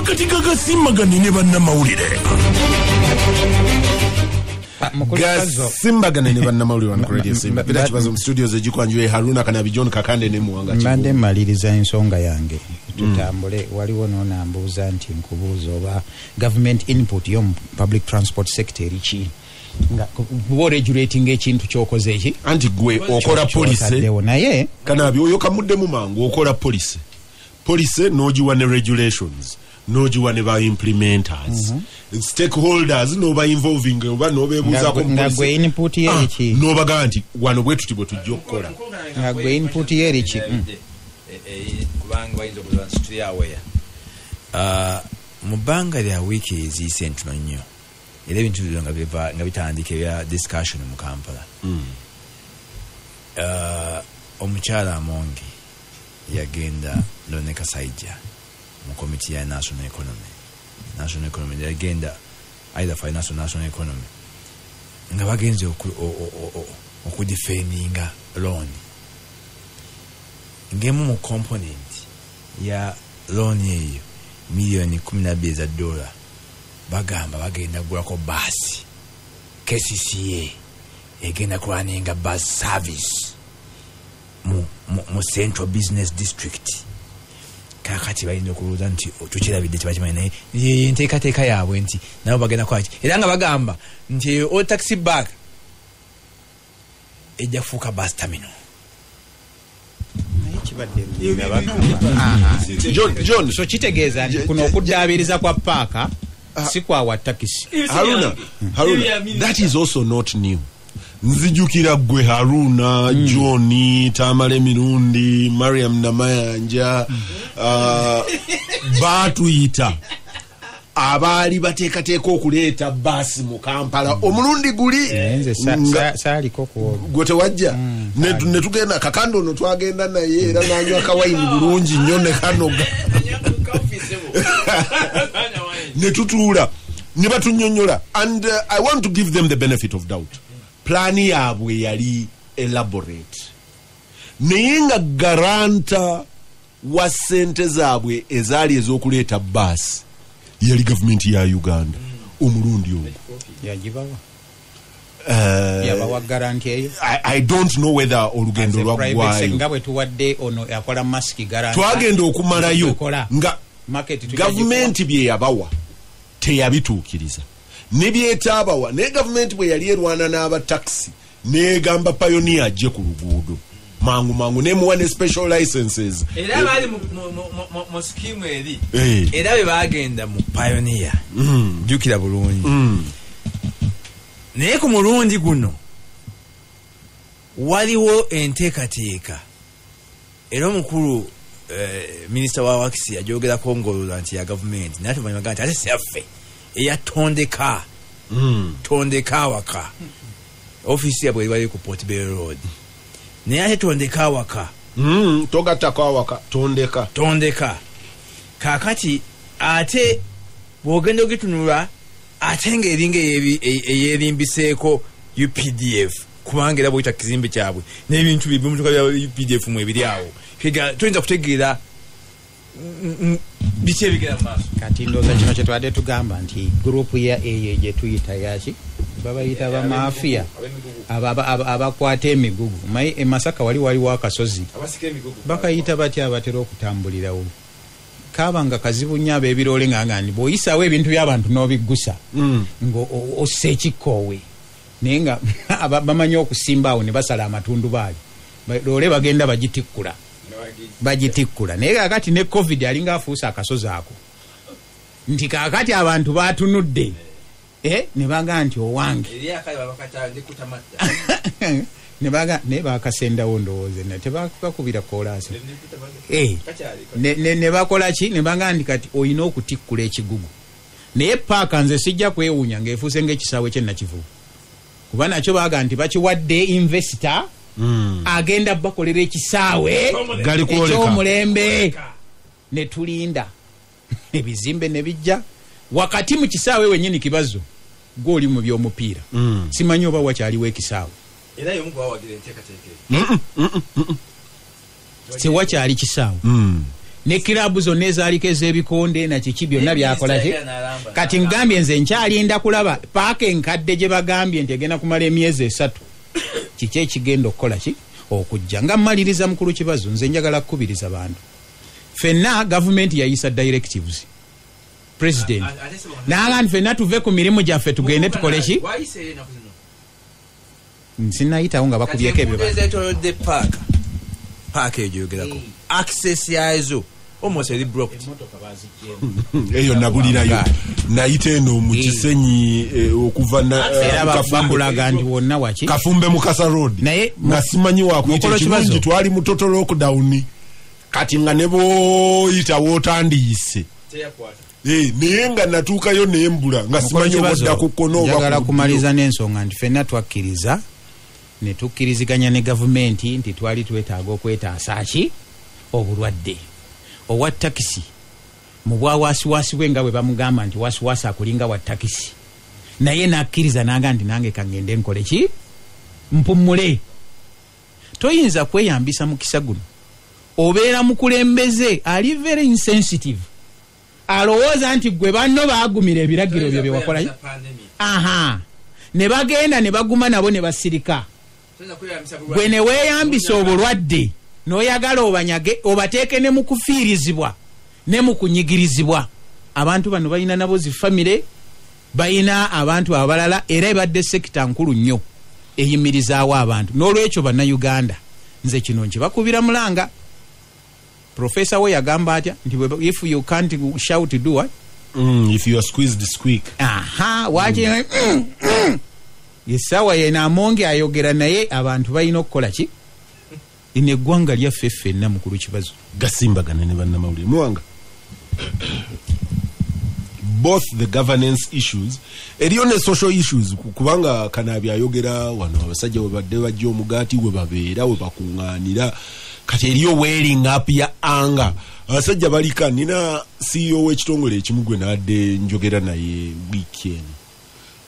akatika kasimbagane ne bannamawulire gasimbagane ne bannamawulire wano Radio Simba pita kibazo mu studios egikwanjuye Haruna Kanabi John Kakande ne Muwanga Kibu mbadde maliriza ensonga yange tutambule waliwo n'onambuuza nti nkubuuza oba government input yo public transport sector erichi nga bo regulating ekintu kyokoze eki anti gwe okola police naye Kanabi oyo kamuddemu mangu okola police nojiwa ne regulations nojiwa ne ba implementers stakeholders no ba involving oba no bebuza ko nga gwe input ye eki no baga nti wano bwe tutibwe tujja okukola nga gwe input ye eki kubanga wayizo kuza street aware mubanga lya wiki ezise entuno nnyo era ebintu nga bitandika ebya discussion mu Kampala omukyala Amongi yagenda Loneka Saija mu committee ya national economy yagenda either finance or national economy nga bagenze okudefendinga loan ngemu mu component ya loan eyo milioni $12 bagamba bagenda gulako basi KCCA egenda kurunninga bus service mu Central Business District kakati balina okuluza nti tukirabidde kibakimanyi naye nteekateeka yaabwe nti nabo bagenda kwaki era nga bagamba nti o taxi back ejja kufuuka bus terminal John so kitegeeza nti kuno okuddaabiriza kwa paaka si kwa takisi Haruna that is also not new nzijukira gwe Haruna John Tamale Mirundi Mariam Namayanja batuyita abali bateekateeka okuleeta basi mu Kampala omulundi guli saaliko gwe wajja ne tugenda kakando no twagenda naye era nanywa kawayini bulungi nnyo ne kanoga ne tutuula ne batunyonnyola and I want to give them the benefit of doubt plani yaabwe yali elaborate naye nga garanta wa sente zaabwe ezaali ez'okuleeta basi yali government ya Uganda omulundi ogwo yagibawa yabawa guarantee eyo I don't know whether olugendo lwaggwayo nga bwe tuwadde ono yakola mask guarantee twagenda okumalayo nga government bye yabawa teyabituukiriza ne byetaabawa ne government bwe yali erwana n'aba taxi negamba Pioneer ajje ku luguudo mangu ne muwa ne special licenses era bali mu scheme eri era be bagenda mu Pioneer jukira bulungi naye ku mulundi guno waliwo enteekateeka era omukulu Minister wa Wakisi yajogerako ngolola nti ya government nati banywa nti ate seffe eya tondeka waka office ya bwe wali ku Port Bay Road naye ate tondeka waka togata kwa waka tondeka kakati ate bwogenda ogitunula ate ng'eringa eyerimbiseeko UPDF kubanga era bwita kizimbe kyabwe n'ebintu bimutuka bya UPDF mu ebiri awo kega tuyinza kutegeera biki ebigera maaso kati ndooza kino kye twadde tugamba nti gurupu ya AA gye tuyita yaki babayita bamafia abakwata emigugu mayi emasaka waliwo akasozi bakayita batya abatera okutambulirawo kabanga kazibu nnyo ab'ebirole ngangandi bw'oyisaawo ebintu by'abantu n'obiggusa ng'ossa ekikoowe naye nga bamanyi okusimbaawo ne basala amatundu baali loole bagenda bagitikkula naye kakati ne COVID alinga afuusa akasozi ako nti kakati abantu batunudde ne baga nti owange ne bakasendawo ndowooze tebakubira koolaasi ne bakola ki ne baga nti kati olina okutikkula ekigugu naye paaka nze sijja kwewuunya ng'efuuse ng'ekisaawe kyennakivubu kuba nakyo baga nti bakiwadde investor agenda bakolera ekisaawe ekyomulembe ne tulinda ebizimbe ne bijja wakati mu kisaawe wennyini kibazo gw'oli mu by'omupiira simanyi oba wakyaliwo ekisaawe era y'omu kubawagira enteekateeka tewakyali kisaawe ne kilabu zonna ezaaliko ez'ebikonde na kiki byonna byakola ki kati ngambye nze nkyalinda kulaba paaka enkadde gye bagambye nti egenda kumala emyezi 3 kiki ekigenda okukola ki okujja nga mmaliriza mukulu kibazo nze njagala kukubiriza bantu fenna gavumenti yayisa directives president n'abantu fenna tuve ku mirimu gyaffe tugende tukole ki sinayitawo nga bakubyeko ebyo paaka ejo yogerako access yazo almost eri blocked eyo nabulirayo nayita eno mu kisenyi okuva bakulaga nti wonna waki Kafumbe Mukasa road naye nga simanyi wakuyita ekirungi twali mu total lockdown kati nga ne booyita wootandiyise naye nga natuukayo nembula nga simanyi obadda ku kkono njagala kumaliza n'ensonga nti fenna twakkiriza ne tukkiriziganya ne gavumenti nti twali twetaaga okwetaasa ki obulwadde owa takisi mu bwawaasiwaasi bwe nga bwe bamugamba nti waasiwaasi akulinga wa takisi naye nakkiriza nanga nti nange kangende nkole ki mpummule toyinza kweyambisa mukisa guno obeera mukulembeze ali very insensitive alowooza nti gwe banno baagumira ebiragiro byo bye wakola aha ne bagenda ne baguma nabo ne basirika gwe ne weeyambisa obulwadde n'oyagala obanyage obateeke ne mu kufiirizibwa ne mu kunyigirizibwa abantu bano balina nabo zifamire balina abantu abalala era ebadde sekita nkulu nnyo eyimirizaawo abantu n'olwekyo bannayuganda nze kino nkibakubira mulanga professor we yagamba atya nti if you can't shout do what if you are squeezed squeak aha waki yesawa yena amonge ayogera naye abantu balina okukola ki ine eggwanga lyaffe ffenna mukulu kibazo gasimbagane ne bannamawulire muwanga both the governance issues eriyo ne social issues kubanga Kanabi ayogera wano abasajja we badde bajja omugaati we babeera we bakuŋŋaanira kati eriyo wearing up ya anga abasajja balika nina CEO w'ekitongole ekimu gwe nadde njogera naye weekend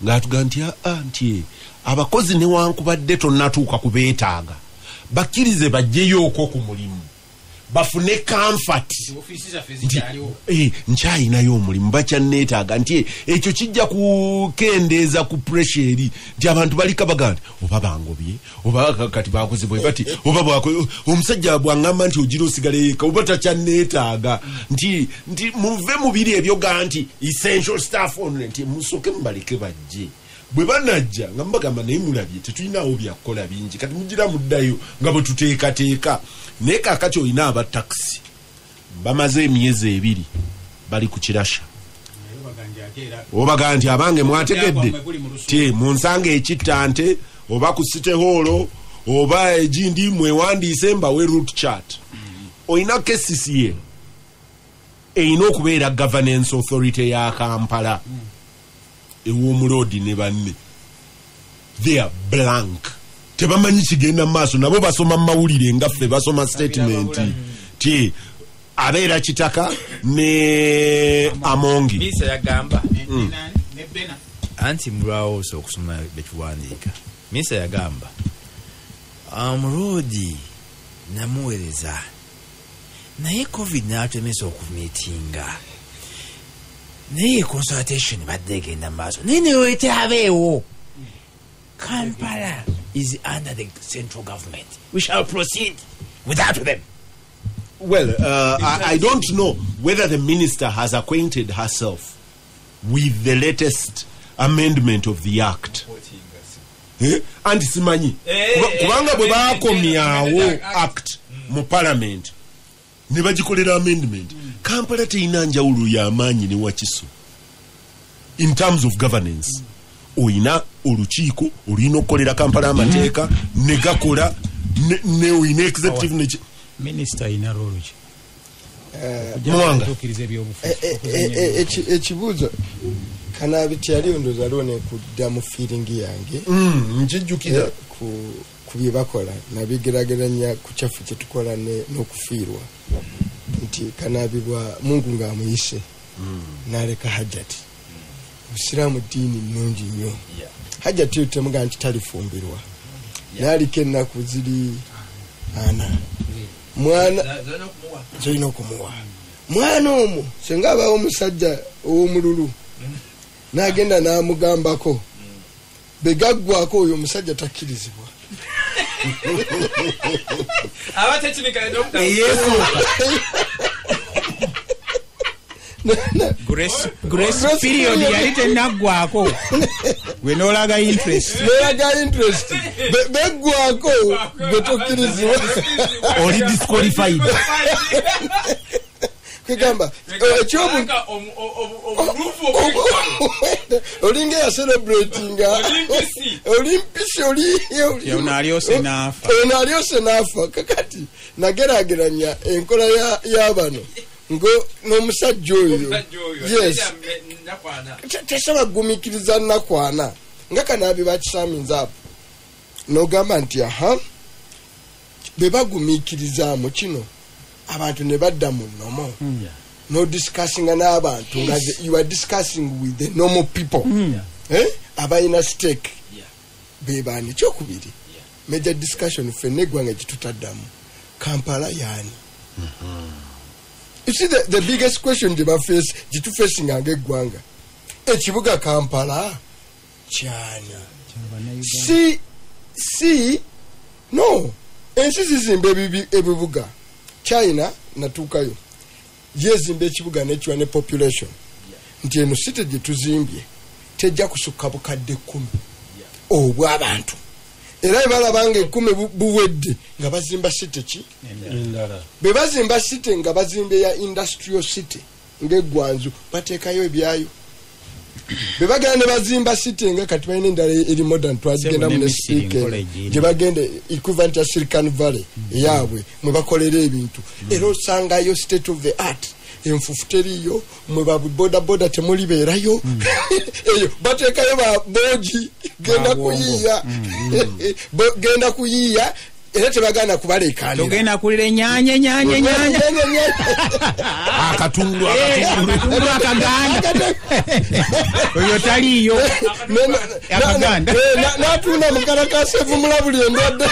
ng'atuga nti nti abakozi newankubadde tonnatuuka kubeetaaga bakkirize bajjeyooko ku mulimu bafune comfort nkyayinayo omulimu bakyanneetaaga nti ekyo kijja kukendeeza ku pressure eri nti abantu balika baga nti oba bangobye oba kati bakoze bwe bati oba omusajja bwangamba nti ogira osigala eka oba takyanneetaaga nti muve mu biri ebyo ga nti essential staff only nti musoke mubaleke bajje bwe banajja nga mbagamba naye mulabye tetulinawo byakukola bingi kati mugira muddayo nga bwe tuteekateeka naye kaakati olina aba takisi bamaze emyezi 2 bali ku kirasha obaga nti abange mwategedde ti munsanga ekittante oba ku City Hall oba egindi mwewandiise mbawe route chart olina KCCA eyina okubeera governance authority ya Kampala ew'omulodi ne banne they are blank tebamanyi kigenda maaso nabo basoma mawulire ngaffe basoma statement ti abeera kitaka ne amongi misa yagamba ne bena anti mulawo so okusoma betuwandiika misa yagamba amrodi namuweereza naye covid n'atemesa okumitinga naye consultation badde egenda maaso naye newete abeewo Kampala is under the central government. We shall proceed without them. Well, I don't know whether the minister has acquainted herself with the latest amendment of the act. And simanyi kubanga bwe bakomyawo act mu parliament ne bagikolera amendment Kampala teyina njawulo y'amaanyi ne Wakiso in terms of governance. Oyina olukiiko olina okukolera Kampala amateeka ne gakola ne oyina executive ne minister ayina role ki Mwanga ekibuuzo Kanabi tyali ondoza lone kudda mu feeling yange njijjukira ku bye bakola nabigerageranya ku kyafu kye tukola n'okufiirwa nti Kanabi bwa Mungu ng'amuyise n'aleka Hajjati Busiramu dini nnungi nnyo Hajjati temuga nti talifumbirwa n'aliko ennaku ziri 4 mwana zolina okumuwa mwana omwo senga abawo omusajja ow'omululu n'agenda n'amugambako begaggwako oyo omusajja takkirizibwa grace period yali tenaggwako gwe n'olaga interest beggwako gwe tokkirizibwa oli disqualified kugamba olinga ya celebratinga olimpisi onalyose naafa kakati nagerageranya enkola y'abano n'omusajja oyo yes tesaba gumikiriza nakwana nga kanaabi bakisaminza apo n'ogamba nti bebagumiikirizaamu kino abantu ne badda mu nnomo no discussinga n'abantu nga you are discussing with the normal people abalina stake bebaani kyokubiri major discussion fenna eggwanga gitutaddamu Kampala yaani you see the biggest question gitufacing ng'eggwanga ekibuga Kampala kyani si no ensi zizimba ebibuga China natuukayo yezimba ekibuga n'ekiwa ne population nti eno site gye tuzimbye tejja kusukka bukadde 10 obw'abantu era balabanga 10 buwedde nga bazimba site ki endala be bazimba site nga bazimbe ya industrial city ng'eggwanzu bateekayo ebyayo be bagenda ne bazimba site nga kati balina endala eri modern twagenda mu speaker gye bagenda equivalent ya Silicon Valley yaabwe mwe bakolera ebintu era osangayo state of the art enfufu teriyo mwe boda temuli beerayo eyo bateekayo ba bogi genda kuyiya era tebagana kubalekanira togenda kulira ennyanya akatundu akaganda oyo taliyo akaganda natunda mukarakasevu mulabuli endwadde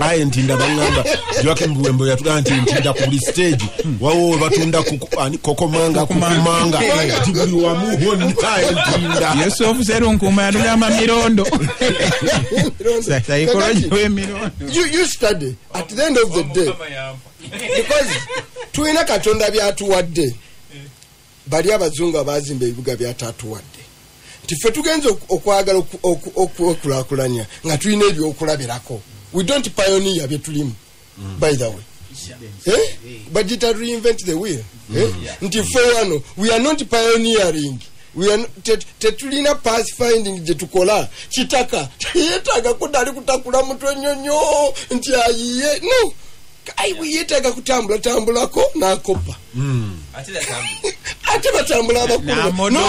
aye ntinda bangamba jwake mbuwembo yatugamba nti ntinda ku buli stage wawo batunda kokomanga kukumanga tibuli wamu honna ntinda Yusufu Serunkuma yatugamba mirondo psychology w'emirondo you study at the end of the day because tuina katonda byatuwadde bali abazungu abazimba ebibuga byatatuwadde tife tugenze okwagala okulakulanya nga tuina ebyokulabirako we don't pioneer byetulimu by the way but it reinvent the wheel nti fe wano we are not pioneering tetulina pass finding gye tukola kitaka yetaga kudali kutakula mutwe nyonyo nti ayiye no we yetaga kutambulako n'akopa ate batambula abakulu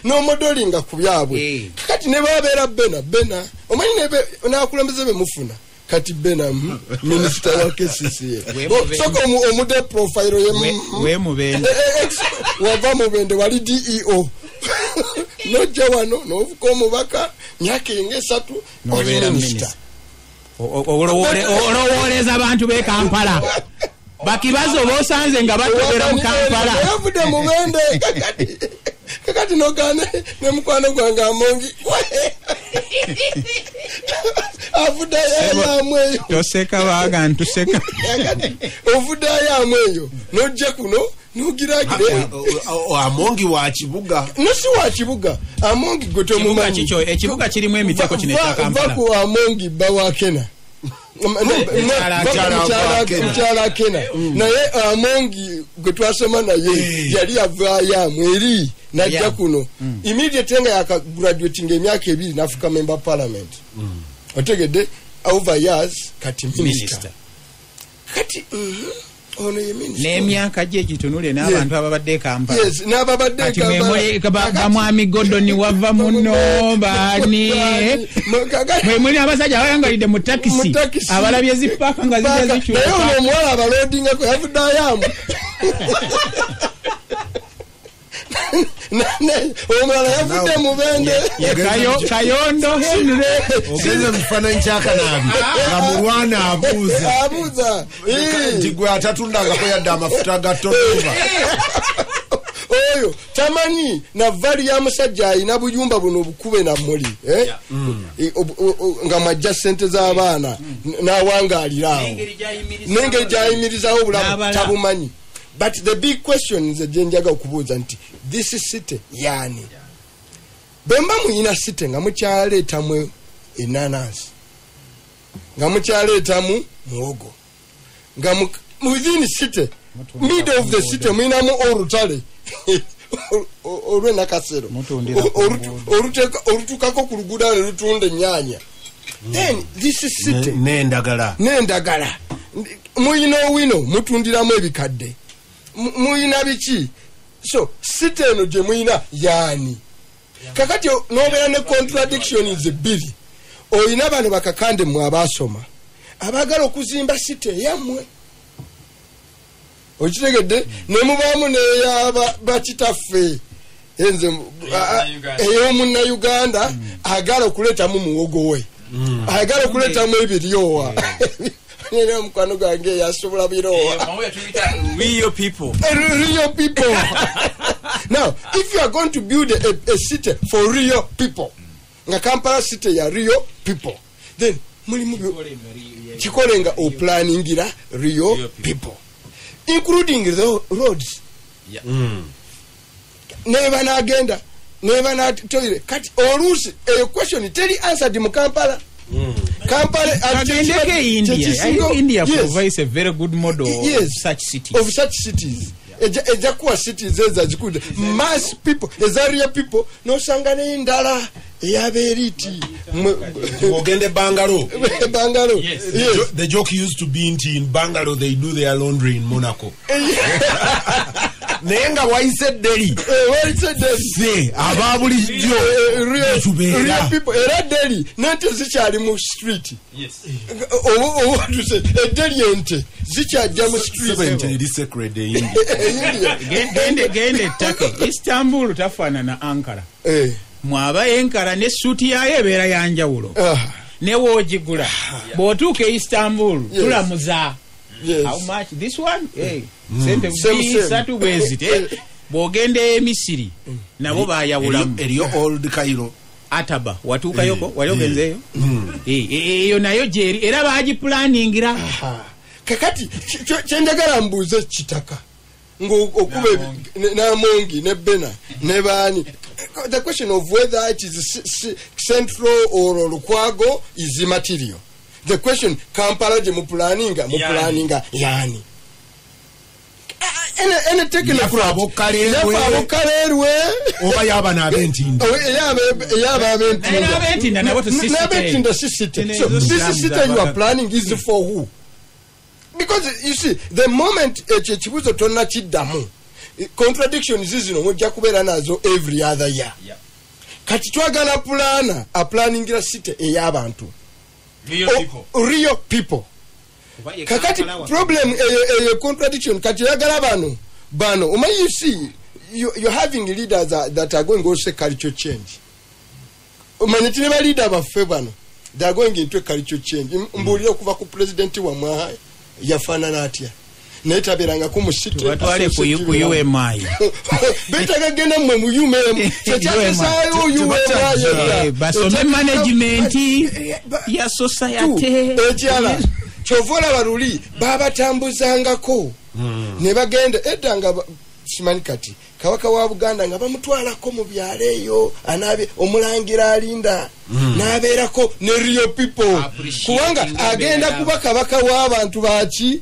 no modelinga ku byabwe kati ne babeera bena omanyi n'akulembeze bemufuna kati bena minister wa KCCA soko omude profile we mubende wava mubende wali DEO nojja wano novuka omubaka myaka enge 3 nobeera minister olowoleza abantu b'e Kampala bakibazo bosanze nga batobera mu Kampala yavude mubende kakati nogane ne mukwano gwange Amongi avuda yamweyo toseka baga ntuseka ovuda yamweyo nojja kuno nugiragire Amongi wa kibuga nosi wa kibuga Amongi goto mumanyi ekibuga kirimu emiteko kineta Kampala vaku Amongi bawakena mchala kena naye Amongi gwetwasoma naye yali avaayo amweri najja kuno immediate nga yakagraduating emyaka 2 n'Africa member parliament otegedde over years kati minister kati ono ye minister n'emyaka gye gitunule n'abantu ababadde Kampala yes n'ababadde Kampala bamwami Gordon wava muno bani mwe abasajja abayangalidde mu taxi abalabye zipaka nga zijja zikyuka naye ono omwala abaloadinga ko yavudde ayamu omulala yavudde mubende Kayondo Henry ogenze mukifaananyi kyakanaabi nga mulwana abuuza nti gwe atatundangako yadde amafuta ga totuba oyo tamanyi na vali ya musajja alina buyumba buno obukube na muli nga mwajja ssente z'abaana n'awangaaliraawo n'engeri gyayimirizawo obulamu tabumanyi. But the big question is gye njaga okubuuza nti this city yaani bemba muyina city nga mukyaleetamu enanansi nga mukyaleetamu muwogo nga within city middle of the city muyinamu olutale olw'enakasero olutukako ku luguudo ne lutunda ennyaanya. Then this city n'endagala muyina owino mutundiramu ebikadde muyina biki so city eno gye muyina yaani kakati n'obeera ne contradictions bbiri oyina bano bakakande mmwe abaasoma abaagala okuzimba city eyammwe okitegedde ne mubaamu n'eyaba bakitaffe enze ey'omunnayuganda agala okuleetamu muwogo we agala okuleetamu ebiryowa nene omukwano gwange yasobola biroowa real people. Now if you are going to build a city for real people nga Kampala city ya real people then mulimu kikolenga oplaningira real people including the roads neba nagenda neba na toile kati olusi a question tell answered mu Kampala Kampala India provides a very good model of such cities. Ejakuwa cities eza zikude mass people ezaria people no sangane indala yaberiti ogende Bangalore. Yes. The joke used to be in Bangalore they do their laundry in Monaco. Nenga waise Delhi se ababulijjo real people era Delhi nante zikyali mu street. What to say Delhi ente zikyajja mu street enti secret de India gende take Istanbul tafana na Ankara mwaba Ankara ne suti yayo ebeera yanjawulo ne wojigula bwotuuka Istanbul tulamuza how much this one sente bisatu bwezite bwogende Misiri nabo bayawulamu eriyo old Cairo Ataba watuuka yoko waliogenzeyo eyo nayo jeri era bagiplaningira kakati kyendagala mbuuze kitaka ng'okuba n'amongi ne bena ne baani the question of whether it is central or Lukwago is immaterial. The question Kampala gye mupulaninga yani ene tekene abokalerwe oba yaba n'ab'entinda n'ab'entinda sisite. So this sisite you are planning is for who? Because you see the moment ekibuzo tonna kiddamu contradictions zino mujja kubeera nazo every other year. Kati twagala planingira site ey'abantu real people. Kakati problem a contradiction kati yagala bano you see you're having leaders that are going to say cultural change. Manitine ba leader baffe bano they are going into a cultural change. Mbulira okuva ku president wa mwa yafanana atya netabiranga ku musite batwale ku UMI betagagenda mu UMI kyakyasayo UMI basome management ya society ekyala chovola baruli babatambuzangako ne bagenda edanga simanyi kati kabaka wa Buganda nga bamutwalako mu byaleeyo anabe omulangira alinda nabeerako ne real people kubanga agenda kuba kabaka w'abantu baki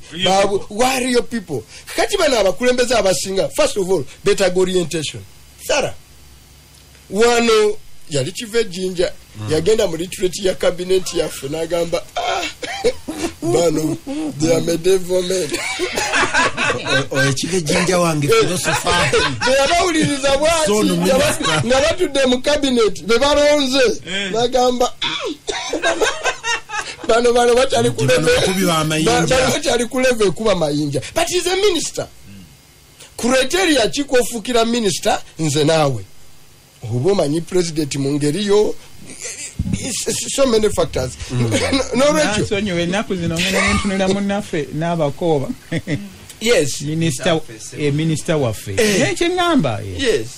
wa real people. Kati bano abakulembeze abasinga first of all better orientation. Sara wano yali kive jinja yagenda mu retreat ya cabinet yaffe n'agamba bano they are medieval men oyekive jinja wange philosopher beyabawuliriza bwaki nga batudde mu cabinet bebalonze n'agamba bano bakyali kuleve ekuba mayinja but he's a minister criteria kikofukira minister nze naawe oba omanyi president mu ngeri yo so many factors n'olwekyo nsonyiwa ennaku zino ngenda ntunula munnaffe n'abakooba yes minisita waffe ekyeŋŋamba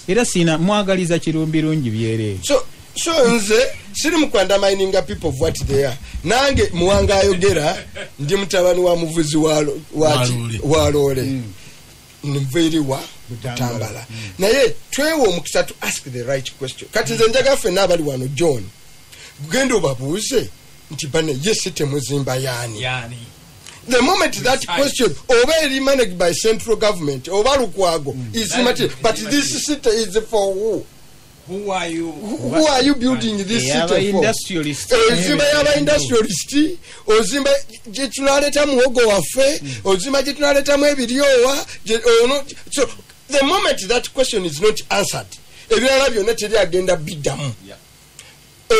era siina mwagaliza kirumbirungi byereere so nze siri mukwandamininga people of what they are nange muwanga ayogera ndi mutabani wa muvuzi wa loole nveeriwa Butambala naye twewe omukisa to ask the right question kati nze njaga ffe n'abali wano John genda obabuuze nti bane yesi temuzimba yani the moment that question oba eri managed by central government oba Lukwago is matter but this city is for who are you building this city for ozimba yaba industrialist ozimba gye tunaleta muwogo waffe ozimba gye tunaleta mu ebiryowa so the moment that question is not answered ebirala byonna teri agenda biddamu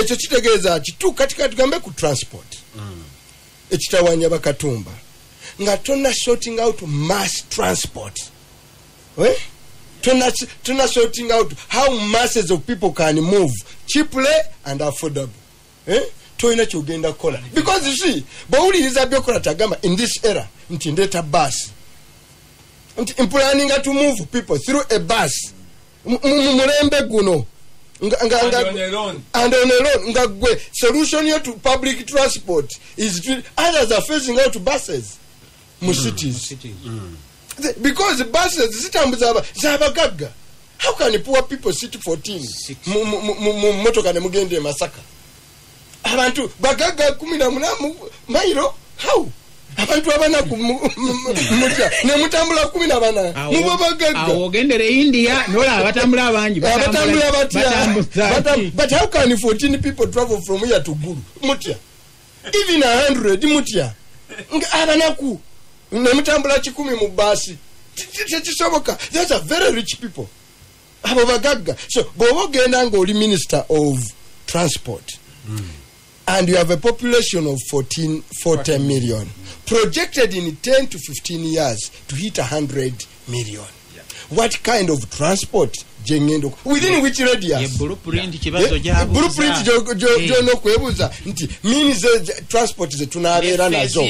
ekyo kitegeeza kitu katika tugambe ku transport ekitawanya bakatumba nga tonna sorting out mass transport tonna sorting out how masses of people can move cheaply and affordable toyina kyogenda kukola because you see bowuliriza byokola tagamba in this era nti ndeta bus nti planning to move people through a bus mulembe guno and on a loan nga gwe solution yo to public transport is others are phasing out buses mu cities because buses zitambuza zabagagga how can poor people sit 14 motoka ne mugende Masaka abantu bagagga 18 mailo how abantu abana kumutya ne mutambula 18 mubo bagagga awogendere India nola abatambula abangi batambula batya but how can 14 people travel from here to Gulu mutya even 100 mutya abanaku ne mutambula 10 mu basi tekisoboka those are very rich people abo bagagga so bobo genda ngo oli minister of transport and you have a population of 40 million projected in 10 to 15 years to hit 100 million. What kind of transport jengendo within which radius blueprint kibazo jabo blueprint jo kwebuza nti means transport ze tunabeera nazo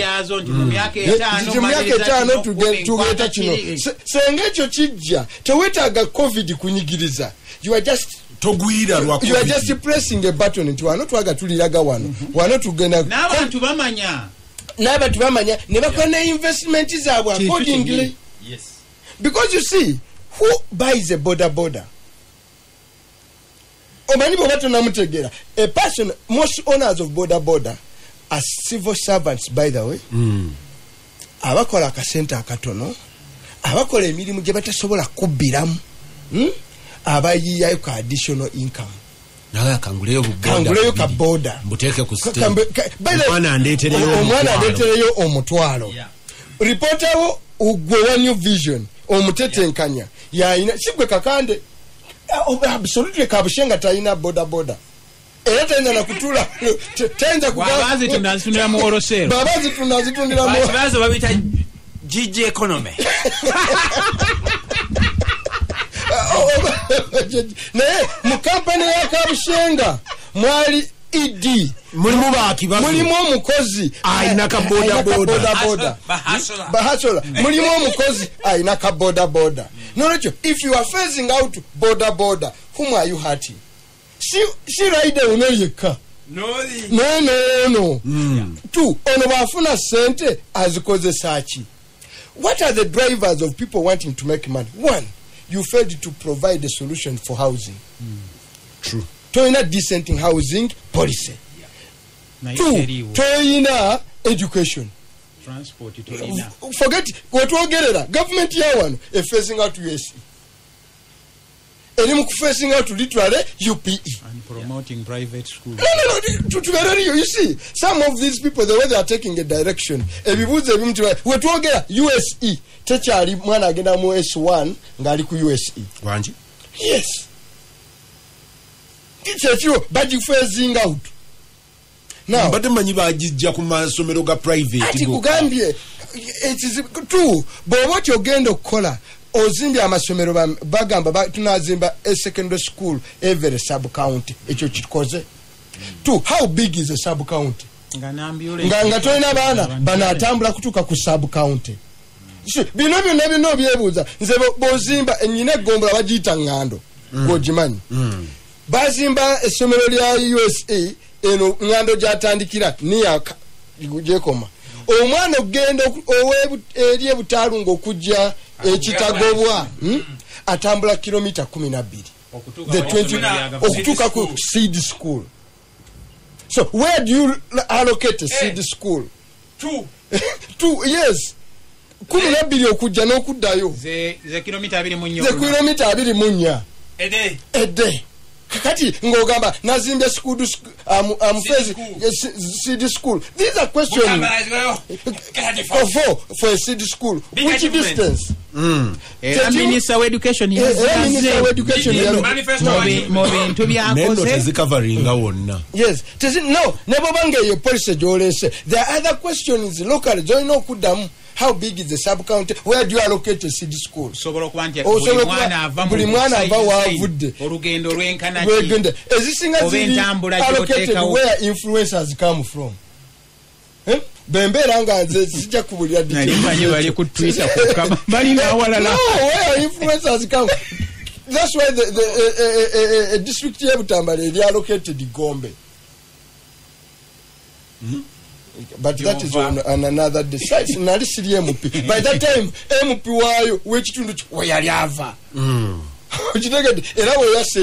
mu myaka 5 tugeta kino sengecho kijja tewetaga covid kunyigiriza you are just togwira lwa covid you are just pressing a button nti wano twaga tuliraga wano tugenda n'abantu bamanya ne bakona investment zaabwe accordingly yes because you see who buys a border omani bo bato namutegera a person most owners of border are civil servants by the way abakola akasente akatono abakola emirimu gye batasobola kubbiramu abayiyayo ka additional income naga kanguleyo ka border mbuteke ku state omwana andetereyo omutwalo reportawo ugwe wa New Vision omutetenkanya yaina sigwe kakande absolutely kabushenga taina border era tenda na kutula tenza kubazi tunazitundira mu orosero babazi tunazitundira mu babazi babita GG economy ne mu company ya kabushenga mwali ED mulimu bakibazo mulimu omukozi aina ka border bahasola mulimu omukozi aina ka border no if you are phasing out border whom are you hurting si rider unoyeka no tu ono bafuna sente azikoze sachi what are the drivers of people wanting to make money one you failed to provide a solution for housing true toina decent housing policy two toina education transport toina forget wetwogerera government ya wano facing out USE elimu facing out literally UPE and promoting private schools no you see some of these people the way they are taking a direction ebibuze ebimtu wetwogera USE tekyali mwana agenda mu S1 ngali ku USE wanji yes kityo baji phasing out now but manyi bajijja ku masomero ga private ati kugambye it is true but what you going to call ozimbye amasomero bagamba tunazimba a secondary school every sub county ekyo kikoze. 2 how big is a sub county nga tolina baana banatambula kutuuka ku sub county. bino byebuuza nze bozimba enyina egombola bagiyita ŋŋando gwogimanyi. bazimba essomero lya USA eno ŋŋando gyatandikira niya gyekoma omwana ogenda eri ebutaalu ng'okujja ekitagobwa atambula kilomita 12 okutuuka ku seed school. So where do you allocate a seed school? 2 yes 12 okujja n'okuddayo ze kilomita 24 ede kakati ng'ogamba nazimbye seed school. These are questions for a seed school. Which distance? Minister of Education yes no never bange policy jolese. There are other questions locally join okudamu. How big is the sub county? Where do you allocate a seed school? Buli mwana ava wavudde ezisinga ziri allocated where influencers come from. Bembeera nga nze sijja kubulira bali ku Twitter balina awalala. Where influencers come. That's why the district ye Butambala is allocated Gombe. But that is on another day. Nali siri MP. By that time MP wayo wekitundu weyali ava. Okitegedde era we yasse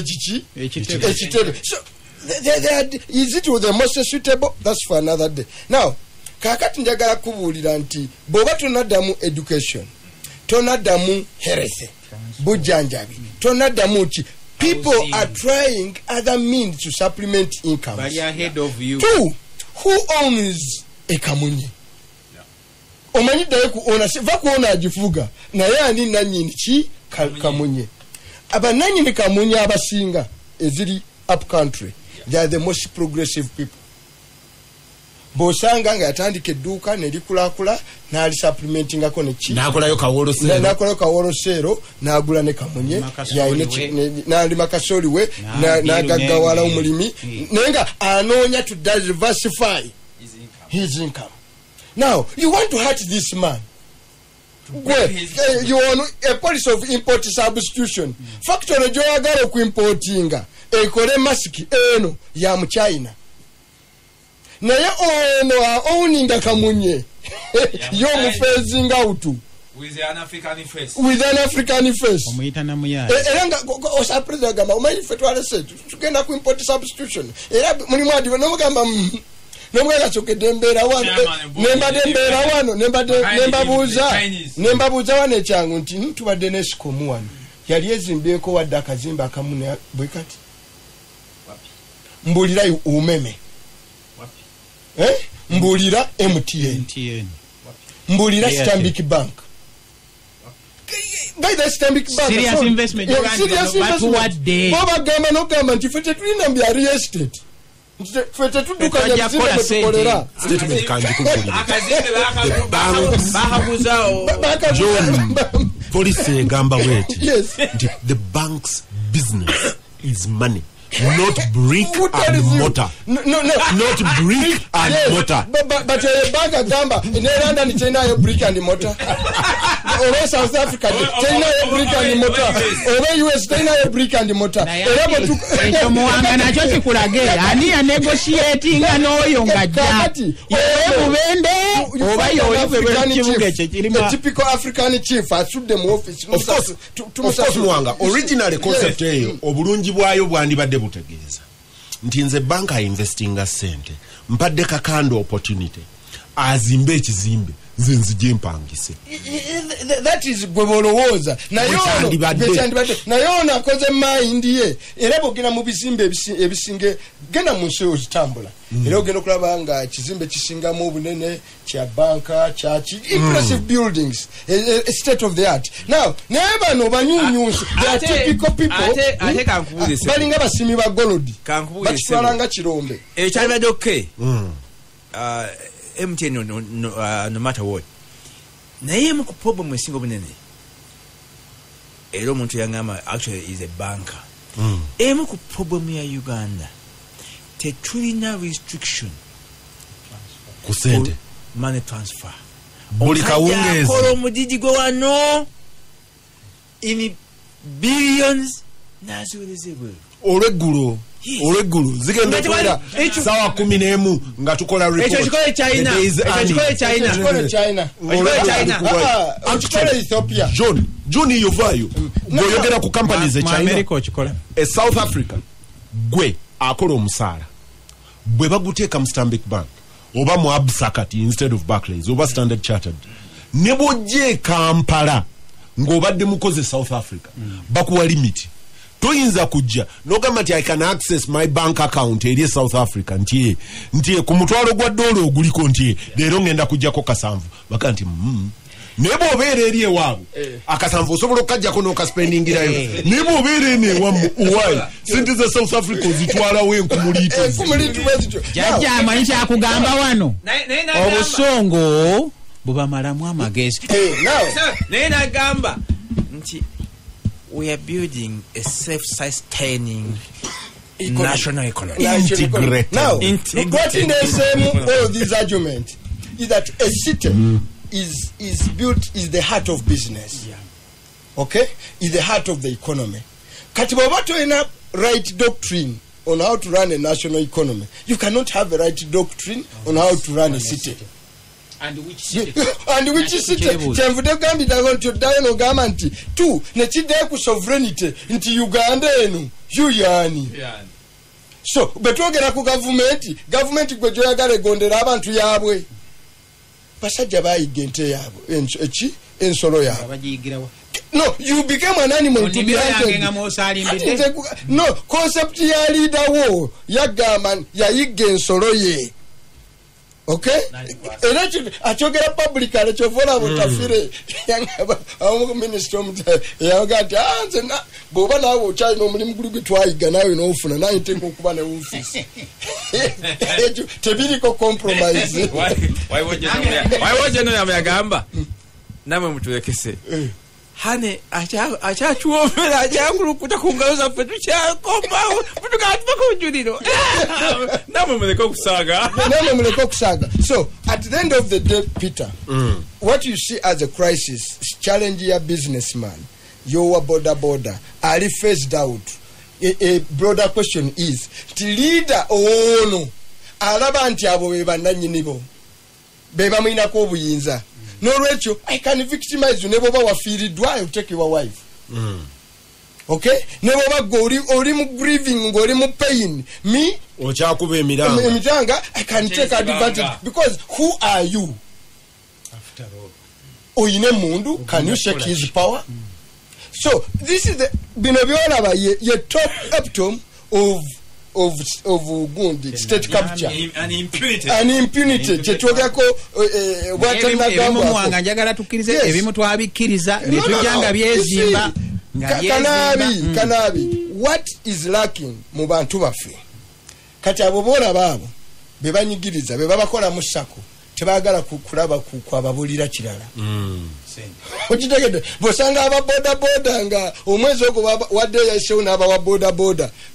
ekitebe. So is it the most suitable? That's for another day. Now kakati njagala kubuulira nti bw'oba tonaddamu education, tonaddamu health, bujjanjabi, tonaddamu ki people are trying other means to supplement income. Bali ahead of you. 2 who owns a Kamunye? Omanyi ddayo ku ona va kuona agifuga naye ani nannyini ki Kamunye. Abanannyini Kamunye abasinga eziri up country, they are the most progressive people. Bosanga nga yatandika edduuka nelikulakula n'ali supplementingako neki nakolayo kawolosero n'agula ne Kamunye n'ali makasoli we n'agaggawala omulimi naye nga anoonya to diversify his income. Now you want to hurt this man. You want a policy of import substitution. Factory gyoyagala okuimportinga ekole masiki eno ya mu China naye ono owninga Kamunye y'omufeezinga utu with an African face omuyita namuyaya era nga osapreza agamba omanyi ffe twalese tugenda ku import substitution era mulimu adi n'omugamba n'omugamba sokedde embeera wano nembabuuza wano ekyangu nti tubadde nesikomu wano yali ezimbyeko wadde akazimba akamu bwe kati mbulira umeme mbulira MTN mbulira Stanbic Bank. By the Stanbic Bank serious investment but what day bagamba n'ogamba nti ffe tetulina bya real estate ffe tetudukanya bizibu statement kanjikugulira bahabuzawo John policy egamba weti nti the bank's business is money, not brick and mortar. Not brick and mortar. But a bank agamba in London China brick and mortar. Over South Africa China brick and mortar. Over US China brick and mortar. Muwanga nacho kikulage ani ya negotiating anoyo ngaja. Mubende oba yo a typical African chief I shoot them office. Of course Muwanga originally concept eyo obulungi bwayo bwandibadde butegeeza nti nze banka investinga sente mpadde kakando opportunity azimbe ekizimbe nze nzije mpangise. That is gwebolowooza naye ono akoze mind ye era bwogenda mu bizimbe ebisinge genda mu nsi ozitambula era ogenda okulaba nga ekizimbe kisingamu obunene kya banka kyaki impressive buildings state of the art. Now naye bano banyunyunsi typical people balinga basimi ba golodi bakitwalanga kirombe ekyalibadde okay MTN no matter what naye mu problem esinga obunene era omuntu yangamba actually is a banker. Emu ku problem ya Uganda tetulina restriction ku sente money transfer. Buli kawungezi kola omudidi gwe wano in billions naziwelezebwe olweggulo zigenda kubeera sawa 11 nga tukola report. Ekyo kikole China. Ethiopia. John yovaayo ng'oyogera ku companies e China. America okikola. E South Africa gwe akola omusaala bwe baguteeka mu Stanbic Bank oba mu Absa kati instead of Barclays oba Standard Chartered ne bw'ojja Kampala ng'obadde mukoze South Africa bakuwa limit. Toyinza kujja n'ogamba nti I can access my bank account eri South Africa nti ku mutwalo gwa $1 oguliko nti leero ngenda kujjako kasanvu baka nti naye bw'obeera eri ewaabwe akasanvu osobola okukajjako n'okaspendingirayo naye bw'obeera eno ewamu uwayi sente za South Africa ozitwalawo enkumuliito jjajja amanyi kyakugamba wano obusongo bubamalamu amagezi naye nagamba nti we are building a self-sustaining national economy. Integrated. Now, what in the same all these arguments is that a city is built, is the heart of business. Yeah. Okay? Is the heart of the economy. Katibabato ina right doctrine on how to run a national economy. You cannot have a right doctrine on how to run a city. And which city? Kyenvudde gambira nti oddayo n'ogamba nti tu nekiddayo ku sovereignty nti Uganda eno yuyaani. So betwogera ku gavumenti gwe gyoyagala egondera abantu yaabwe basajja bayiga ente yaabwe ensolo yaabwe. No, you became an animal to be hunted. No, concept ya leader wo yagamba yayiga ensolo ye. Okay? Achogera publicly chovola butafire yangaba minister omuta yagati anze na boba nawo chai no mulimu guli twayiga nawe no ufuna naye teko kuba ne office tebiri ko compromise why would you know yagamba namwe mutulekese hane achachuomera ajangulu kutakungaza fetu cha komba putukatwa kujuliro namwe muleko kusaga. So at the end of the day, Peter, what you see as a crisis challenge your businessman, your border are phased out. A broader question is the leader ono alaba nti abo bebandanyinibo beba mwina ko buyinza. No, Rachel, I can victimize you. Never wafiridwa, you take your wife. Okay? Never go or grieving, go pain. Me, Ochakubemiranga, I can take advantage because who are you? After all, Oyine Mundu, can you shake his power? So this is the Binobiola ye top epitome of Gundi state capture and impunity chetogako ebimu mwanga njagala tukkirize ebimu twabikkiriza ne tujjanga byezimba kanabi what is lacking mu bantu baffe kati abo bola baabo bebanyigiriza bebabakola mu sako tebagala kulaba kwababulira kirala okitegedde bosanga aba boda nga omwezi ogwo wadde yashew n'aba wa boda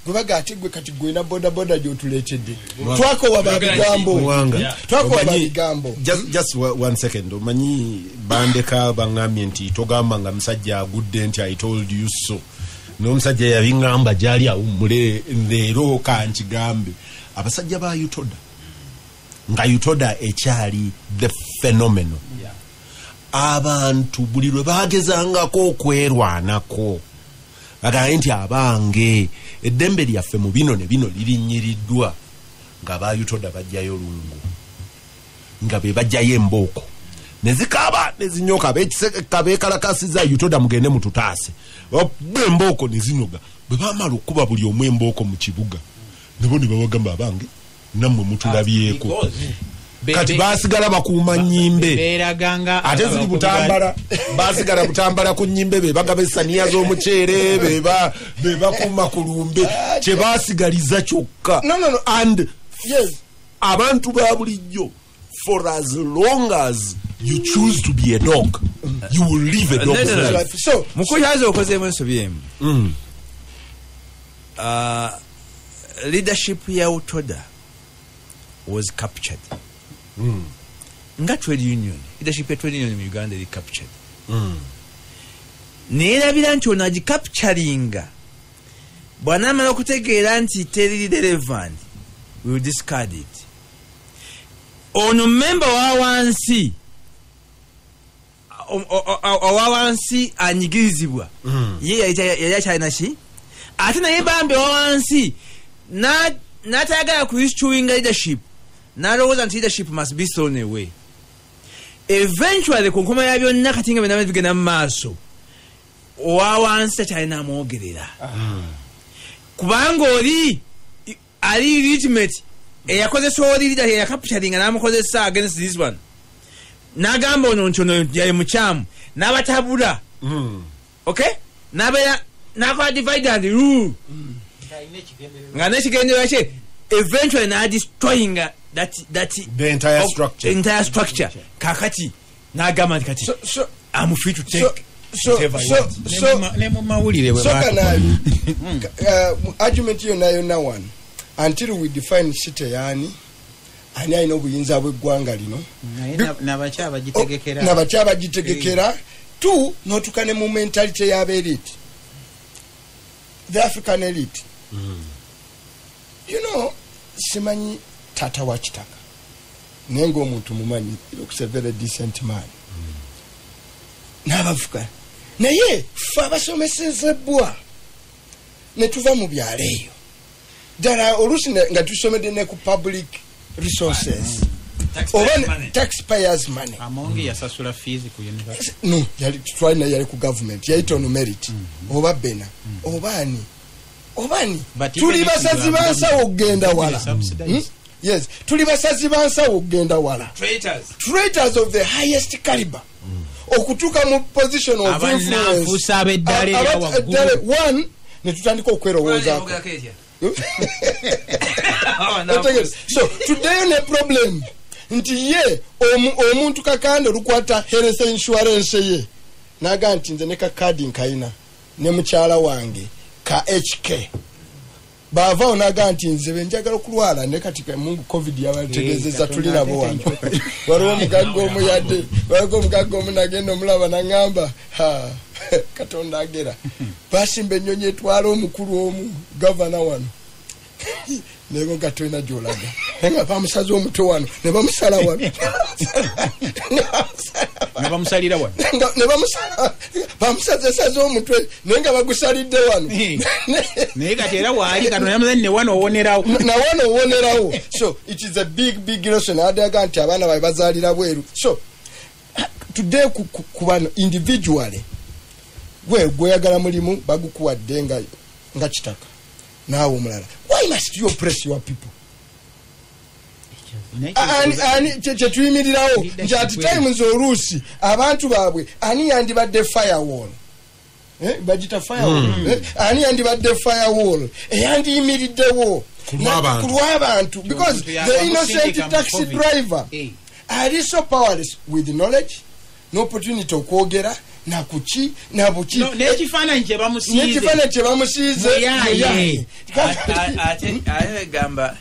gwebaga ati gwe kati gwena boda gyotuleetedde twakowa babigambo just 1 second omanyi bandeka bangambye nti togamba nga musajja agudde nti I told you so n'omusajja yabingamba gyali awummule leero kankigambe abasajja ba Utoda nga Utoda ekyali the phenomenon. Abantu buli lwe bagezangako okwerwanako agaye nti abange eddembe lyaffe mu bino ne bino lirinyiriddwa nga ba Utoda bajjayo lungu nga be bajjayo embooko ne zikaba ne zinyoka beekalakasiza Utoda mugende mututaase embooko ne zinoga bwe bamala okuba buli omu embooko mu kibuga nebo ne babagamba abange nammwe mutulabyeko kati basigala bakuuma nnyimbe ate ziri butambala basigala butambala ku nnyimbe be bagaba essaniya z'omuceere be bakuuma ku lumbe kye basigaliza kyokka and abantu ba bulijjo for as long as you choose to be a dog you will live a dog's life. So mukyaza okozeemu ensobi emu. Leadership ya Utoda was captured. Nga trade union, leadership ya trade union in Uganda is captured. Neerabira nti ono agicapturinga bwana amala okutegeera nti teri relevant, we will discard it. Ono member wa wansi anyigirizibwa ye yali akyalina ki ate naye bambi wa wansi n'atayagala kuissuing leadership n'alowooza nti leadership must be thrown away. Eventually ku nkoma ya byonna kati nga byonna bigenda mu maaso owa wansi takyalina amwogerera kubanga oli ali legitimate eyakozesa oli leader eyakapturinga n'amukozesa against this one n'agamba ono nti ono yali mukyamu n'abatabula okay n'abeera n'akola divide and rule nga n'ekigendererwa kye eventually n'adestroying the entire structure. Kakati n'agamba nti kati I'm free to take argument yonna one until we define shite yani ani alina obuyinza bw'eggwanga lino n'abakyabagitegekera tu n'otukane mu mentality y'abeelite, the African elite. You know, simanyi tata wa kitaka naye ng'omuntu mumanyi looks a very decent man n'abavuka naye fe abasomesezebwa ne tuva mu byalo eyo ddala oluusi nga tusomedde ne ku public resources oba taxpayers money. Amongi yasasula fees ku university. No, twalina yali ku government yayita ono merit oba bena obani tuli basazi bansawo okugenda wala. Yes, tuli basazi bansawo okugenda wala. Traitors of the highest caliber. Okutuka mu position of influence. One ne tutandika okwerowoozaako. So today ne problem nti ye omuntu kakanda lukwata health insurance ye naga nti nze ne ka card nkaina ne mukyala wange ka HK bava onaga nti nze benjagala kulwala ne katika Mungu covid yabategezeza tulina bo wano waliwo mugaggo omuyadde waliwo mugaggo omunagenda omulaba nangamba katonda agera basimba ennyonyi etwala omukulu omu governor wano nebo gatwena jolaga nga bamusaze omutwe wano ne bamusala wano ne bamusalira wano ne bamusaze saze omutwe nenga bagusalidde wano naye kati era waali kano yamuzanyi ne wano owonerawo so it is a big lesson adaga nti abaana babe bazaalira bweru. So today kubano individually gweyagala mulimu bagukuwadde nga kitaka naawe omulala. Why must you oppress your people? Ani kyetuyimirirawo nti at times oluusi abantu baabwe ani yandibadde firewall bagita firewall ani yandibadde firewall eyandiyimiriddewo kulw'abantu because the innocent taxi driver are so powerless with knowledge no opportunity okwogera nakuki nabuki n'ekifaananyi kye bamusiize ate gamba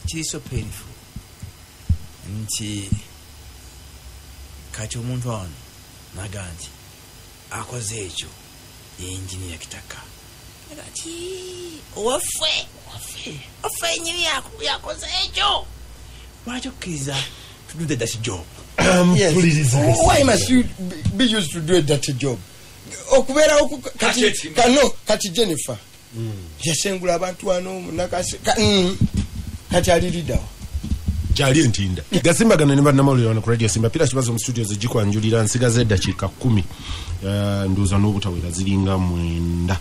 kiri so painful nti kati omuntu ono naga nti akoze ekyo yenjini ya kitaka ati owaffe enyini yakoze ekyo lwaki okkiriza to do the dirty job? Yes. Why must you be used to do a dirty job? Okubera kati Jennifer yasengula abantu wano nakase kati ali leader jali entinda gasimbagana ne bannamawulire wano ku radio Simba pira kibazo mu studio zigikwanjulira nsigaze eddakiika 10 nduza n'obutawera ziringa 9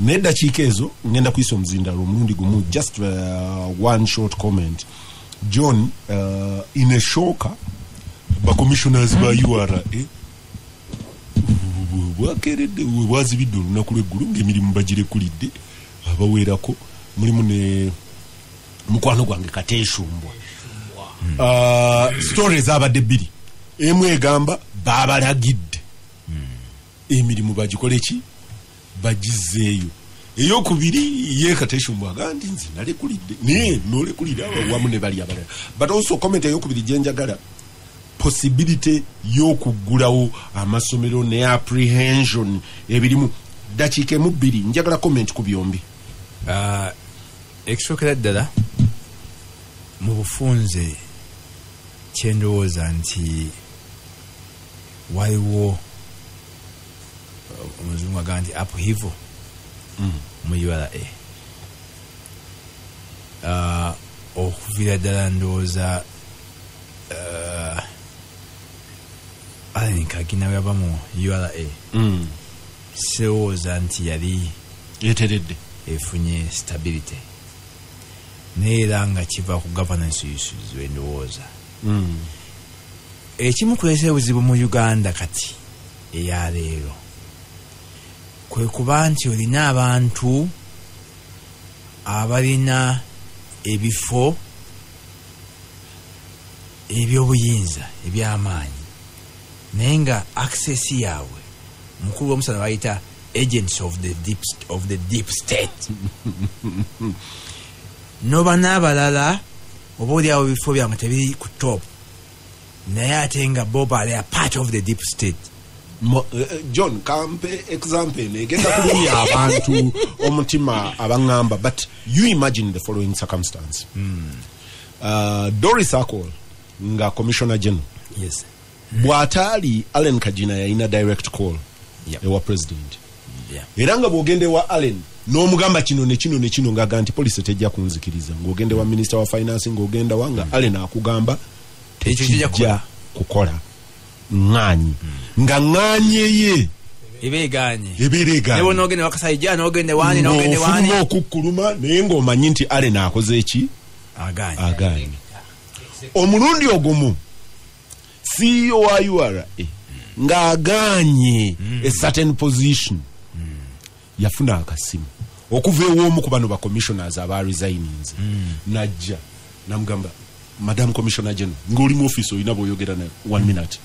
n'eddakiika ezo ngenda kuyisa omuzindalo omulundi gumu just one short comment. John in a shocker ba commissioners ba URA wakeredde wazibidde olunaku lw'eggulu ng'emirimu bagire kulidde abaweerako mulimu ne mukwano gwange Kateeshumbwa. Stories abadde bbiri emu egamba babalagidde emirimu bagikole ki bagizeeyo. Eyokubiri ye Kateshumbu agamba nti nze nalekulidde naye nolekulira wamu ne bali abalala. But also comment eyokubiri gyenjagala possibility y'okuggulawo amasomero ne apprehension ebirimu dakiika mu bbiri njagala comment ku byombi. Ekisookera ddala mu bufunze kyendowooza nti waliwo omuzungu agamba nti upheaval mu URA. Okuviira ddala ndowooza Allen Kagina yava mu URA sirowooza nti yali yeteredde efunye stability naye era nga kiva ku governance issues wendowooza. Ekimu kuleesa ebuzibu mu Uganda kati eyaleero kwe kuba nti olina abantu abalina ebifo ebyobuyinza ebyamaanyi naye nga access yaabwe mukulu w'omusana bayita agents of the deep state. Noba n'abalala oba oliawo ebifo byabwe tebiri ku top naye ate nga bo bali a part of the deep state. John kampe example negenda kulumya abantu omutima abangamba, but you imagine the following circumstance. Doris Akol nga commissioner general, yes, bwatali Allen Kagina yalina direct call ewa president, era nga bwogende wa Allen n'omugamba kino ne kino ne kino ng'agamba nti polisi tejja kunzikiriza, ng'ogende wa minister wa finance, ng'ogenda wanga Allen akugamba tekijja kukola ng'anyi nga ng'anye ye ebeeganye nebo n'ogende wakasayija n'ogende wani okukkuluma naye ng'omanyi nti Allen akoze eki aganye. Omulundi ogumu CEO wa URA ng'aganye a certain position yafuna akasimu okuva ew'omu ku bano ba commissioners aba resigninze najja namugamba, Madam Commissioner General, ng'oli mu office oyina bw'oyogera na 1 minute,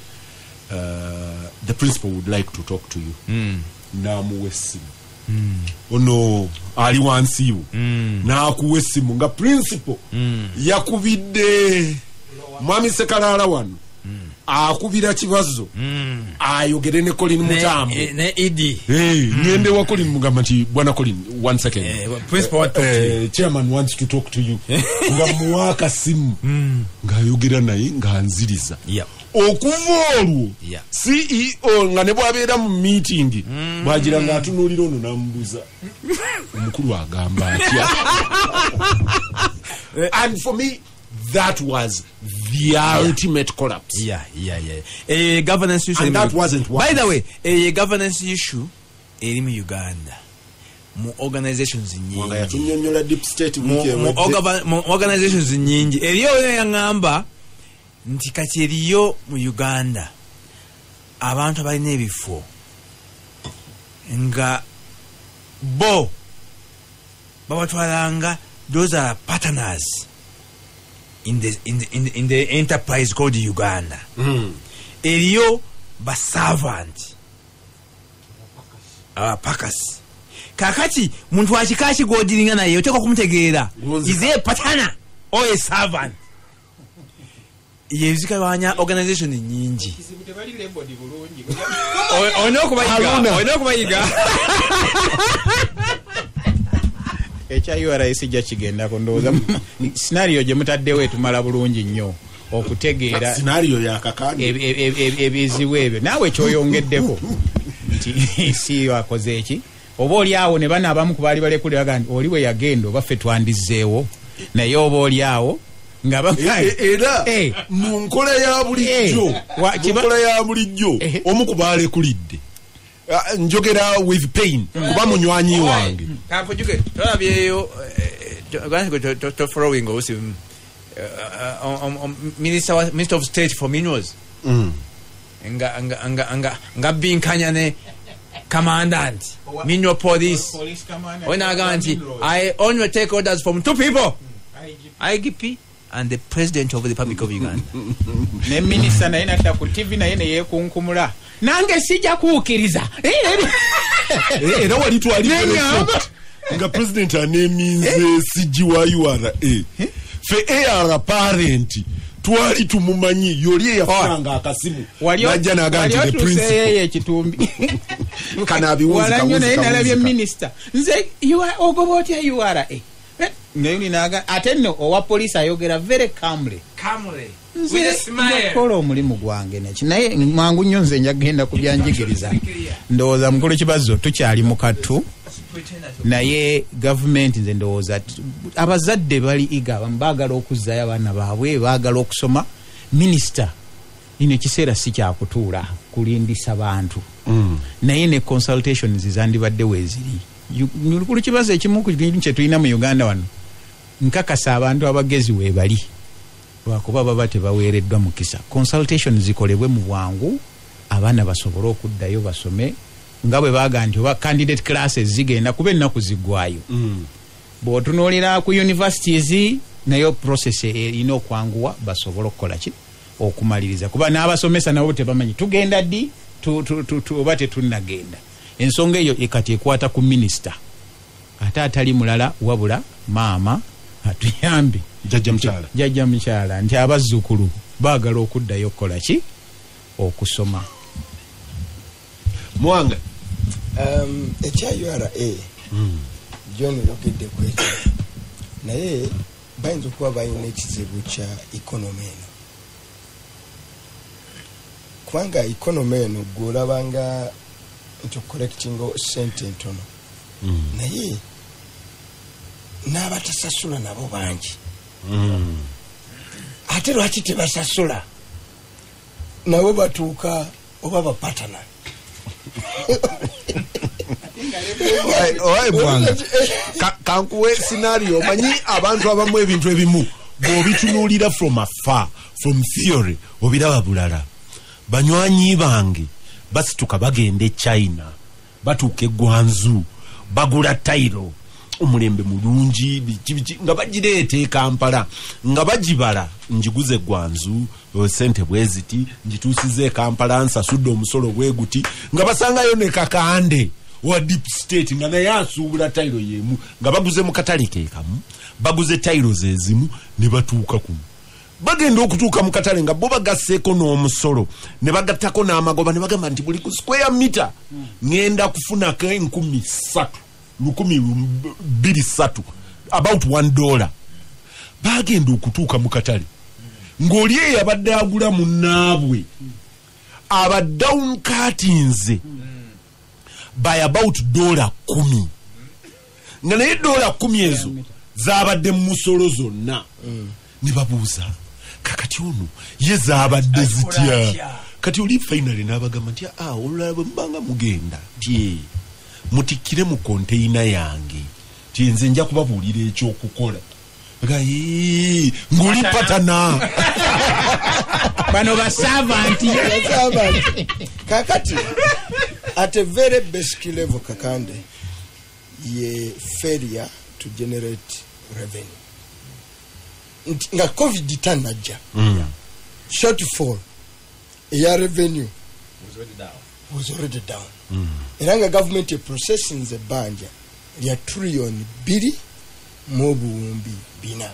the principal would like to talk to you. N'amuwa essimu ono ali wansi wo n'akuwa essimu nga principal yakubidde mwami Sekalaala wano akubira kibazo ayogere ne Colin Mutambo ne Idi ngende wa Colin mugamba nti bwana Colin, 1 second, principal chairman wants to talk to you nga muwaka simu ng'ayogera naye ng'anziriza. Okuva olwo CEO nga ne bwabeera mu meeting bwagira ng'atunuulira ono n'amubuuza omukulu agamba atya. And for me that was the ultimate collapse. A governance issue, and that wasn't one. By the way, a governance issue in Uganda mu organizations nyingi yatunyonyola deep state mu organizations nyingi eriyo yangamba nti kati eriyo mu Uganda abantu abalina ebifo nga bo babatwalanga, those are partners in the enterprise called Uganda. Eriyo ba servant pakas kakati muntu akikashi godiringa naye oteka kumutegeera ize partner or a servant. Yezika wanya organization nyingi onokubayiga ekya URA sijja kigenda kondooza scenario gye mutaddewo etumala bulungi nnyo okutegeera scenario yakakani ebizibu ebyo naawe kyoyongeddeko nti si akoze eki oba oli awo ne bana abamu ku baali balekule bagandi oli we yagenda oba ffe twandizeewo naye oba oli awo nga era mu nkola ya bulijjo omu ku baalekulidde njogera with pain kuba munywanyi wange kankujuge tolabyeyo following osi Minister of State for Minerals nga binkanya ne commandant mineral police when I I only take orders from 2 people, IGP and the President of the Republic of Uganda. Ne minister naye natta ku TV naye ne yeekunkumula. Nange sijja kuukiriza. Era wali twali nga president aneminze siji wa URA. Fe AR parent twali tumumanyi yoli eyafanga akasimu. Najja naganti the principal. Ekitumbi. Kana abiwuzi Walanyo naye nalabye minister. Nze ogobotya URA. Ngayo naga atenno owa police ayogera very calmly. With a smile. Kola omulimu gwange neki naye mangu nnyo nze njagenda kubyanjigiriza. Ndowooza mukulu kibazo tukyali mu kattu. Naye government nze ndowooza abazadde bali iga baagala okuzzayo abaana baabwe baagala okusoma. Minister ine kiseera si kyakutuula kulindisa bantu. Naye ne consultations zandibadde weeziri. Mukulu kibazo ekimu ku bintu kye tulina mu Uganda wano. Nkakasa abantu abagezi weebali. Lwakuba baba tebaweereddwa mukisa. Consultation zikolebwe mu bwangu abaana basobole okuddayo basome nga bwe baaga nti oba candidate classes zigenda kuba ennaku ziggwayo. Bw'otunuulira ku universities nayo process erina okwanguwa basobole okukola ki okumaliriza kuba n'abasomesa nabo tebamanyi tugenda ddi oba tetunnagenda. Ensonga eyo ekati ekwata ku minister ate atali mulala wabula maama atuyambe jajja mukyala nti abazzukulu baagala okuddayo okukola ki okusoma. Mwanga ekya URA John yogedde ku ekyo naye bayinza okuba balina ekizibu kya ikonomi eno kubanga ikonomi eno gw'olabanga nti collecting sente ntono naye n'abatasasula nabo bangi. Ate lwaki tebasasula nabo batuuka oba bapatana. Owaye Bwanga kankuwe scenario manyi abantu abamu ebintu ebimu bw'obitunuulira from afar from theory obiraba bulala. Banywanyi bange basituka bagende China batuuka eggwanzu bagula tayiro omulembe mulungi biki nga bagireeta e Kampala nga bagibala njiguze gwanzu sente bweziti njituusize e Kampala nsasudde omusolo bweguti nga basangayo ne kakande wa deep state nga naye asuubula tayiro yemu nga baguze mu katale keekamu baguze tayiro zezimu ne batuuka kuno bagenda okutuuka mu katale nga bo bagasseeko n'omusolo ne bagattako n'amagoba ne bagamba nti buli ku square meter ngenda kufunako 1,230 about $1. Bagenda okutuuka mu katale ng'oli eyabadde agula munnaabwe aba down cuttings by about $10 nga naye $10 ezo zaabadde mu musolo zonna. Ne babuuza kakati ono ye zaabadde zitya kati oli finally n'abagamba nti olulala bwe mubanga mugenda nti mutikkire mu container yange nti nze nja kubabuulira ekyokukola ng'oli patana bano basavanti kakati at a very basic level kakande ye failure to generate revenue nga COVID tanajja shortfall ya revenue was already down. Eranga government processing the banja ya $2 trillion mu buwumbi bina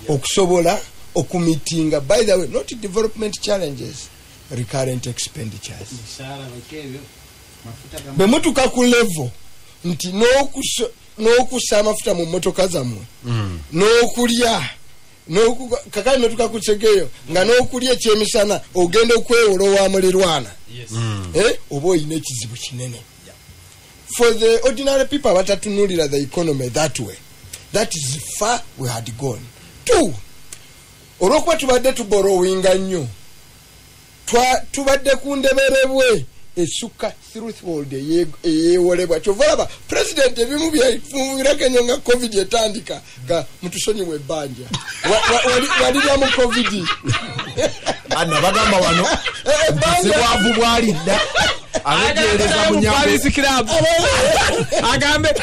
okusobola okumitinga, by the way, not development challenges, recurrent expenditures. Bwe mutuka ku level nti n'okussa amafuta mu mmotoka zammwe n'okulya kakali metuka kusegeyo nga n'okulya ekyemisana ogenda okwewola wa mulirwana oba oyina ekizibu kinene. For the ordinary people abatatunulira the economy that way, that is far we had gone. Two, olwokuba tubadde tuborowinga nnyo tubadde kundeberebwe esuka threshold eyewolebwa kyovalaba president ebimu byafumubirako ennyo nga covid etandika nga mutusonyiwe ebbanja walirya mu covid ana bagamba wano sebwavu bwalidda ageereza Paris Club agambe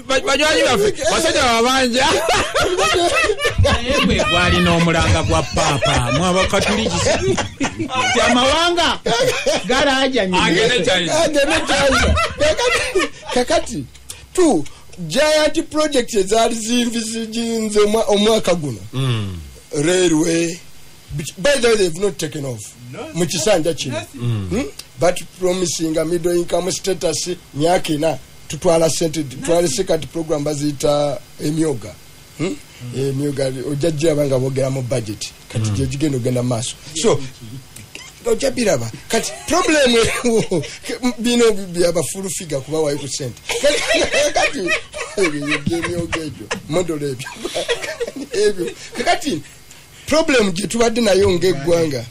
banywanyi baffe basajja babanja Yegwe gwali n'omulanga gwa papa mwabakatuliki amawanga galaajanye kakati tu giant project ezaali zinze omwaka guno railway by the way they've not taken off mu kisanja kino but promising a middle income status myaka ina tutwala second program baziyita emyoga emyoga ojajja banga bogera mu budget kati je gigendo genda maso so ojabiraba kati problem bino byaba full figure kuba wayi ku cent kati emyoga ejo model ebyo kati problem je tubadde nayo ngegwanga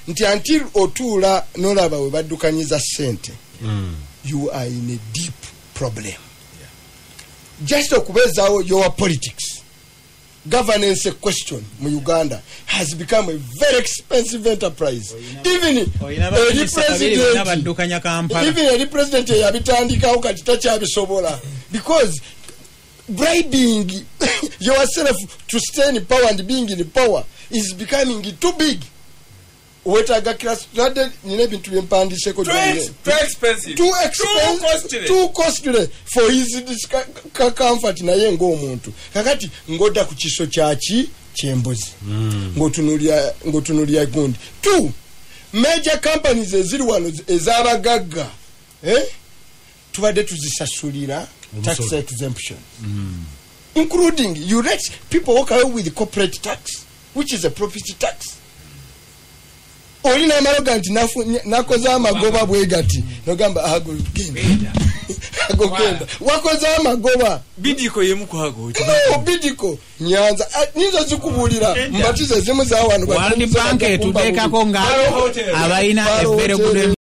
nti until otula nolaba we baddukanyiza sente you are in a deep problem. Just okubezawo your politics, governance question mu Uganda has become a very expensive enterprise. Even a president yabitandikawo kati takyabisobola because bribing yourself to stay in power and being in power is becoming too big. Wetaga class nine bintu byempandiseko too expensive too costly for his comfort na yengo omuntu kakati ngoda ku kiso kyaki kyembozi ngotunulia gundi two major companies eziri wano ezabagagga tubadde tuzisasulira tax exemption including you let people walk away with corporate tax which is a profit tax. Oli na maroganti nakoza amagoba bwegati nogamba agogenda wakoza amagoba bidiko yemuko bidiko nyanza nizo zikubulira mbatize zimu za wanu World Bank tudeka ko ngalo abaina a very good